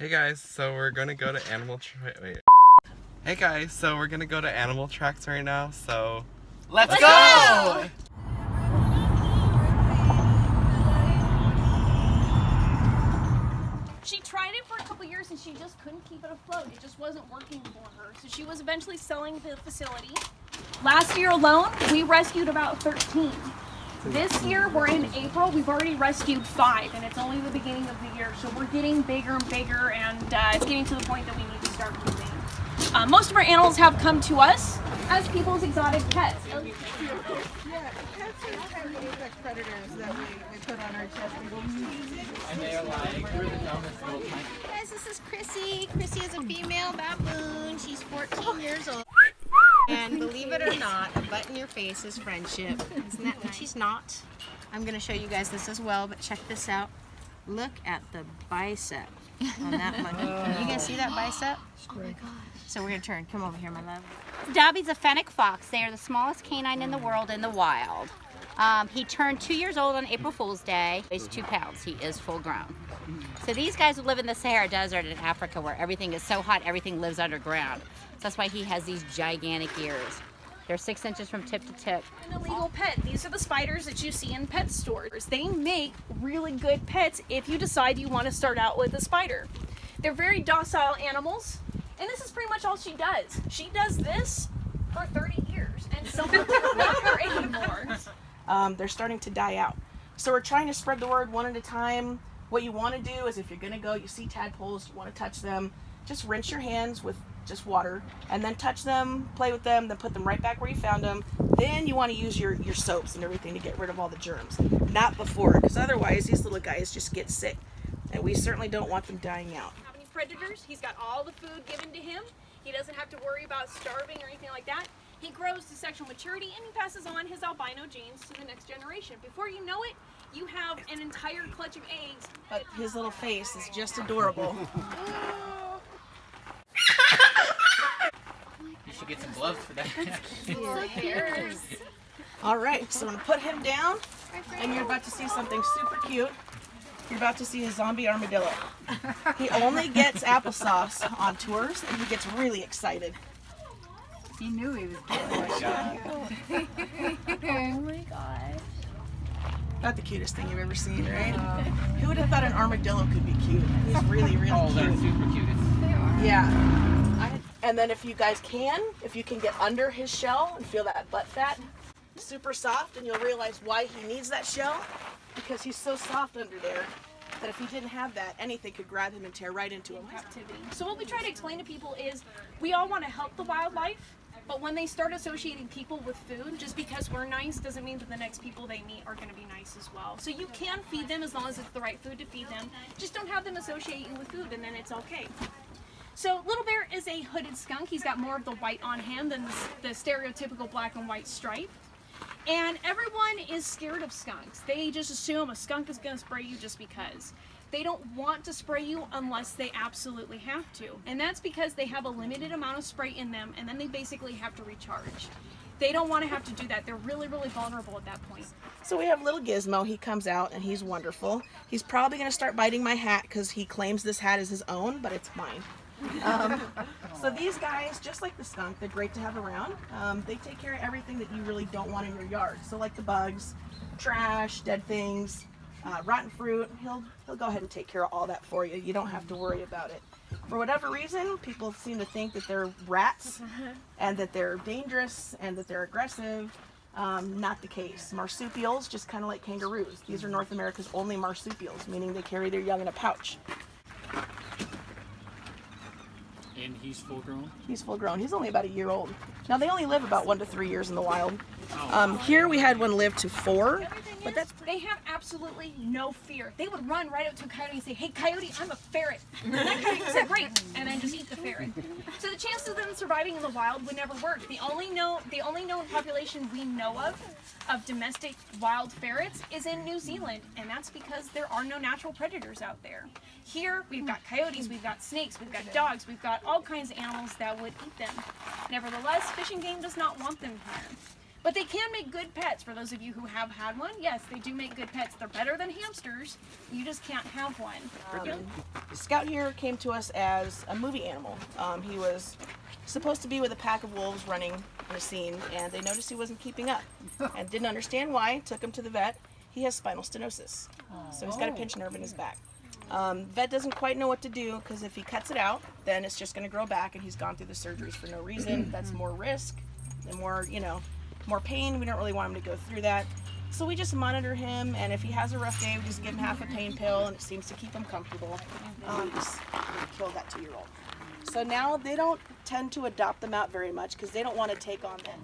Hey guys, so we're gonna go to wait. Hey guys, so we're gonna go to Animal Tracks right now, so let's go! She tried it for a couple years and she just couldn't keep it afloat. It just wasn't working for her. So she was eventually selling the facility. Last year alone, we rescued about 13. This year, we're in April, we've already rescued 5, and it's only the beginning of the year. So we're getting bigger and bigger, and it's getting to the point that we need to start moving. Most of our animals have come to us as people's exotic pets. Yeah, cats are kind of apex predators that we put on our chest. And they're like, we're the dumbest little tiny. Guys, this is Chrissy. Chrissy is a female baboon. She's 14 years old. And believe it or not, a butt in your face is friendship. Isn't that what she's not? I'm going to show you guys this as well, but check this out. Look at the bicep on that monkey. Can you guys see that bicep? Oh my gosh. So we're going to turn. Come over here, my love. Dobby's a fennec fox. They are the smallest canine in the world in the wild. He turned 2 years old on April Fool's Day. He's 2 pounds. He is full grown. So these guys would live in the Sahara Desert in Africa where everything is so hot, everything lives underground. So that's why he has these gigantic ears. They're 6 inches from tip to tip. An illegal pet. These are the spiders that you see in pet stores. They make really good pets if you decide you want to start out with a spider. They're very docile animals, and this is pretty much all she does. She does this for 30 years, and someone doesn't make her anymore. They're starting to die out. So we're trying to spread the word one at a time. What you want to do is if you're going to go, you see tadpoles, you want to touch them, just rinse your hands with just water and then touch them, play with them, then put them right back where you found them. Then you want to use your soaps and everything to get rid of all the germs. Not before, because otherwise these little guys just get sick. And we certainly don't want them dying out. Have any predators? He's got all the food given to him. He doesn't have to worry about starving or anything like that. He grows to sexual maturity and he passes on his albino genes to the next generation. Before you know it, you have an entire clutch of eggs. But his little face is just adorable. You should get some gloves for that. All right, so I'm gonna put him down, and you're about to see something super cute. You're about to see a zombie armadillo. He only gets applesauce on tours, and he gets really excited. He knew he was getting Oh my god. Not the cutest thing you've ever seen, right? Who would have thought an armadillo could be cute? He's really, really Oh, they're cute. super cute. Yeah. And then if you guys if you can get under his shell and feel that butt fat, super soft, and you'll realize why he needs that shell, because he's so soft under there that if he didn't have that, anything could grab him and tear right into him. Captivity. So what we try to explain to people is we all want to help the wildlife, but when they start associating people with food, just because we're nice doesn't mean that the next people they meet are going to be nice as well. So you can feed them as long as it's the right food to feed them. Just don't have them associate you with food and then it's okay. So Little Bear is a hooded skunk. He's got more of the white on him than the stereotypical black and white stripe. And everyone is scared of skunks. They just assume a skunk is going to spray you just because. They don't want to spray you unless they absolutely have to. And that's because they have a limited amount of spray in them and then they basically have to recharge. They don't want to have to do that. They're really, really vulnerable at that point. So we have little Gizmo. He comes out and he's wonderful. He's probably going to start biting my hat because he claims this hat is his own, but it's mine. So these guys, just like the skunk, they're great to have around. They take care of everything that you really don't want in your yard. So like the bugs, trash, dead things, rotten fruit, he'll go ahead and take care of all that for you. You don't have to worry about it. For whatever reason, people seem to think that they're rats and that they're dangerous and that they're aggressive. Not the case. Marsupials, just kind of like kangaroos. These are North America's only marsupials, meaning they carry their young in a pouch. And he's full grown? He's full grown. He's only about a year old. Now they only live about 1 to 3 years in the wild. Here we had one live to 4, but that's They have absolutely no fear. They would run right up to a coyote and say, "Hey coyote, I'm a ferret." And that coyote would say, "Great," and then just eat the ferret. So the chances of them surviving in the wild would never work. The only known population we know of domestic wild ferrets is in New Zealand, and that's because there are no natural predators out there. Here we've got coyotes, we've got snakes, we've got dogs, we've got all kinds of animals that would eat them. Nevertheless, Fish and Game does not want them here. But they can make good pets. For those of you who have had one, yes, they do make good pets. They're better than hamsters. You just can't have one. Scout here came to us as a movie animal. He was supposed to be with a pack of wolves running in a scene, and they noticed he wasn't keeping up and didn't understand why. Took him to the vet. He has spinal stenosis, so he's got a pinched nerve in his back. Vet doesn't quite know what to do, because if he cuts it out, then it's just going to grow back, and he's gone through the surgeries for no reason. That's more risk and more, more pain. We don't really want him to go through that. So we just monitor him, and if he has a rough day, we just give him half a pain pill, and it seems to keep him comfortable. Just kill that 2-year-old. So now they don't tend to adopt them out very much because they don't want to take on them.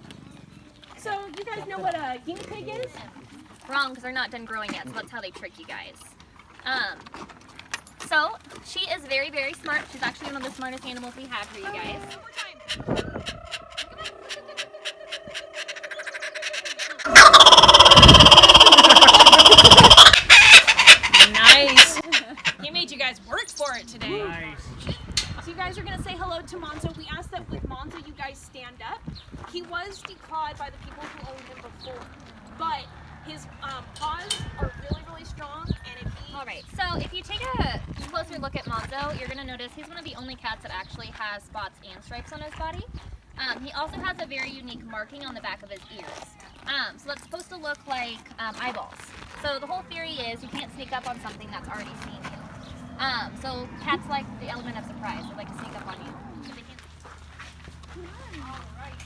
So you guys know what a guinea pig is? Wrong, because they're not done growing yet, so that's how they trick you guys. So she is very, very smart. She's actually one of the smartest animals we have for you guys. Nice. He made you guys work for it today. Nice. So you guys are gonna say hello to Monzo. We asked that with Monzo you guys stand up. He was declawed by the people who owned him before, but his paws are really, really strong, and if he... Alright, so if you take a closer look at Monzo, you're going to notice he's one of the only cats that actually has spots and stripes on his body. He also has a very unique marking on the back of his ears. So that's supposed to look like eyeballs. So the whole theory is you can't sneak up on something that's already seen you. So cats like the element of surprise. They like to sneak up on you. So they can't... Alright.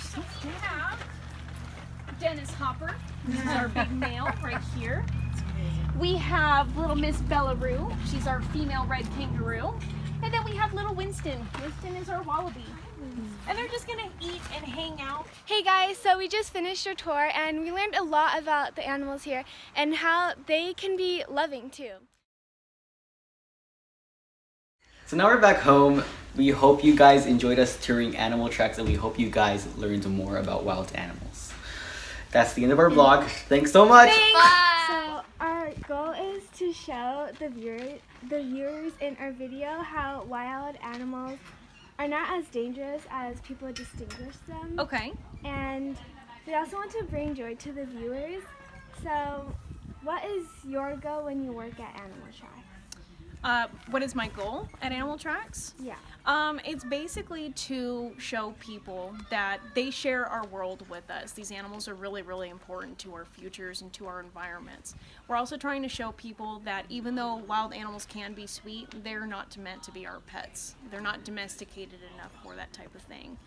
So we have Dennis Hopper. This is our big male right here. We have little Miss Bellaroo. She's our female red kangaroo. And then we have little Winston. Winston is our wallaby. And they're just gonna eat and hang out. Hey guys, so we just finished our tour and we learned a lot about the animals here and how they can be loving too. So now we're back home. We hope you guys enjoyed us touring Animal Tracks, and we hope you guys learned more about wild animals. That's the end of our vlog. Thanks so much. So our goal is to show the viewers in our video how wild animals are not as dangerous as people distinguish them. Okay. And we also want to bring joy to the viewers. So what is your goal when you work at Animal Tracks? What is my goal at Animal Tracks? Yeah. It's basically to show people that they share our world with us. These animals are really, really important to our futures and to our environments. We're also trying to show people that even though wild animals can be sweet, they're not meant to be our pets. They're not domesticated enough for that type of thing.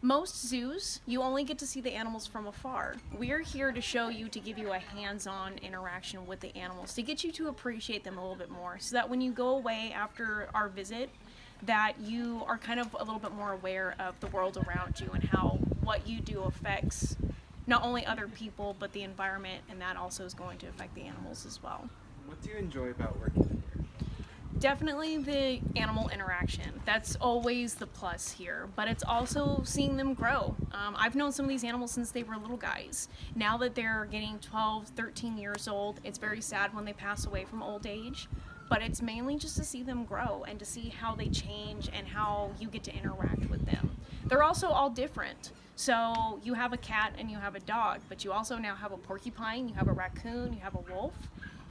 Most zoos, you only get to see the animals from afar. We're here to show you, to give you a hands-on interaction with the animals, to get you to appreciate them a little bit more, so that when you go away after our visit, that you are kind of a little bit more aware of the world around you and how what you do affects not only other people, but the environment, and that also is going to affect the animals as well. What do you enjoy about working here? Definitely the animal interaction. That's always the plus here, but it's also seeing them grow. I've known some of these animals since they were little guys. Now that they're getting 12, 13 years old, it's very sad when they pass away from old age, but it's mainly just to see them grow and to see how they change and how you get to interact with them. They're also all different. So you have a cat and you have a dog, but you also now have a porcupine, you have a raccoon, you have a wolf,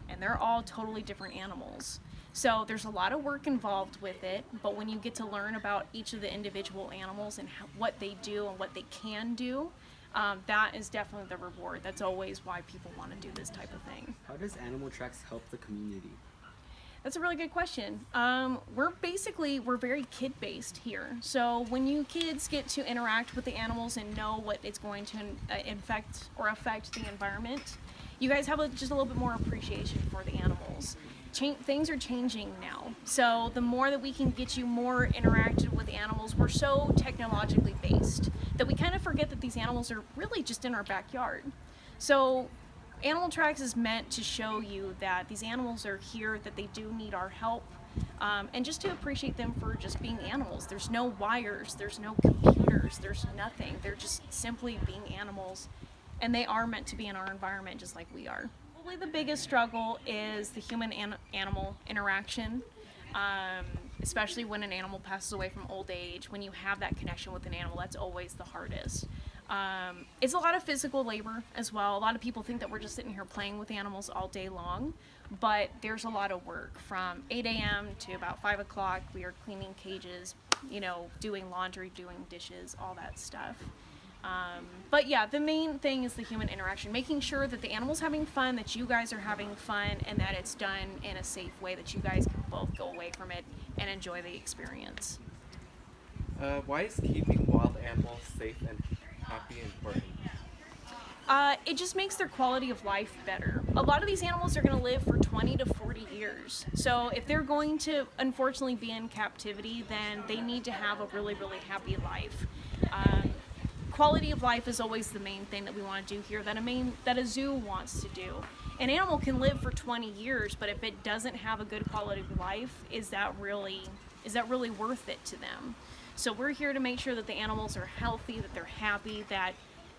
and they're all totally different animals. So there's a lot of work involved with it, but when you get to learn about each of the individual animals and what they do and what they can do, that is definitely the reward. That's always why people want to do this type of thing. How does Animal Tracks help the community? That's a really good question. We're very kid-based here. So when you kids get to interact with the animals and know what it's going to affect the environment, you guys have just a little bit more appreciation for the animals. Things are changing now. So the more that we can get you more interacted with the animals, we're so technologically based that we kind of forget that these animals are really just in our backyard. So Animal Tracks is meant to show you that these animals are here, that they do need our help, and just to appreciate them for just being animals. There's no wires, there's no computers, there's nothing. They're just simply being animals, and they are meant to be in our environment just like we are. Probably the biggest struggle is the human-animal interaction, especially when an animal passes away from old age. When you have that connection with an animal, that's always the hardest. It's a lot of physical labor as well. A lot of people think that we're just sitting here playing with animals all day long, but there's a lot of work from 8 a.m. to about 5 o'clock. We are cleaning cages, you know, doing laundry, doing dishes, all that stuff. But yeah, the main thing is the human interaction, making sure that the animal's having fun, that you guys are having fun, and that it's done in a safe way, that you guys can both go away from it and enjoy the experience. Why is keeping wild animals safe and happy important? It just makes their quality of life better. A lot of these animals are going to live for 20 to 40 years. So if they're going to unfortunately be in captivity, then they need to have a really, really happy life. Quality of life is always the main thing that we want to do here, that a zoo wants to do. An animal can live for 20 years, but if it doesn't have a good quality of life, is that really worth it to them? So we're here to make sure that the animals are healthy, that they're happy, that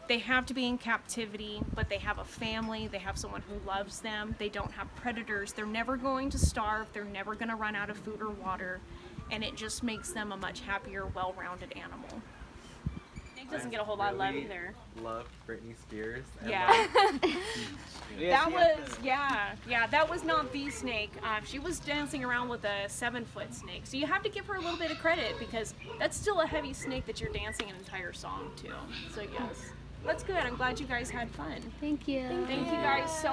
they have to be in captivity, but they have a family, they have someone who loves them, they don't have predators, they're never going to starve, they're never going to run out of food or water, and it just makes them a much happier, well-rounded animal. Nick doesn't get a whole lot of love either. Love Britney Spears. And Yeah. Yes, That was not the snake. She was dancing around with a 7-foot snake. So you have to give her a little bit of credit because that's still a heavy snake that you're dancing an entire song to. So yes, that's good. I'm glad you guys had fun. Thank you. Thank you guys so